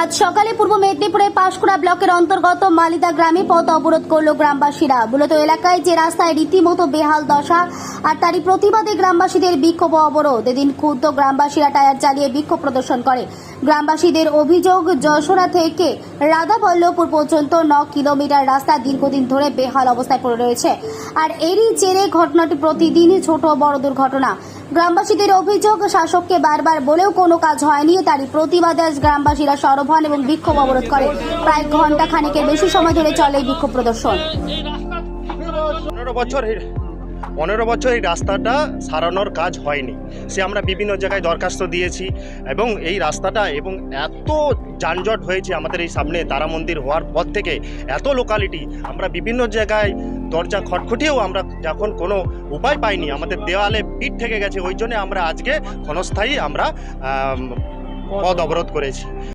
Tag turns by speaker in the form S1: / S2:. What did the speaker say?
S1: আজ সকালে পূর্ব মেদিনীপুরের পাঁশকুড়া ব্লকের অন্তর্গত মালিদা গ্রামে পথ অবরোধ করল গ্রামবাসীরা। মূলত এলাকায় যে রাস্তায় রীতিমতো বেহাল দশা আর তারই প্রতিবাদে গ্রামবাসীদের বিক্ষোভ অবরোধ। এদিন ক্ষুব্ধ গ্রামবাসীরা টায়ার জ্বালিয়ে বিক্ষোভ প্রদর্শন করে। গ্রামবাসীদের অভিযোগ, যশোরা থেকে রাধাবল্লভপুর পর্যন্ত 9 কিলোমিটার রাস্তা দীর্ঘদিন ধরে বেহাল অবস্থায় পড়ে রয়েছে। আর এরই জেরে ঘটনাটি প্রতিদিনই ছোট বড় দুর্ঘটনা। গ্রামবাসীদের অভিযোগ, শাসককে বারবার বলেও কোনো কাজ হয়নি। তারই প্রতিবাদে আজ গ্রামবাসীরা সরব হন এবং বিক্ষোভ অবরোধ করে। প্রায় ঘন্টা খানেকের বেশি সময় ধরে চলে এই বিক্ষোভ প্রদর্শন।
S2: 15 বছর এই রাস্তাটা সারানোর কাজ হয়নি। সে আমরা বিভিন্ন জায়গায় দরখাস্ত দিয়েছি এবং এই রাস্তাটা এবং এত যানজট হয়েছে আমাদের এই সামনে তারা মন্দির হওয়ার পর থেকে, এত লোকালিটি আমরা বিভিন্ন জায়গায় দরজা খটখটিয়েও আমরা যখন কোনো উপায় পাইনি, আমাদের দেওয়ালে পিঠ থেকে গেছে। ওই জন্য আমরা আজকে ক্ষণস্থায়ী আমরা পথ অবরোধ করেছি।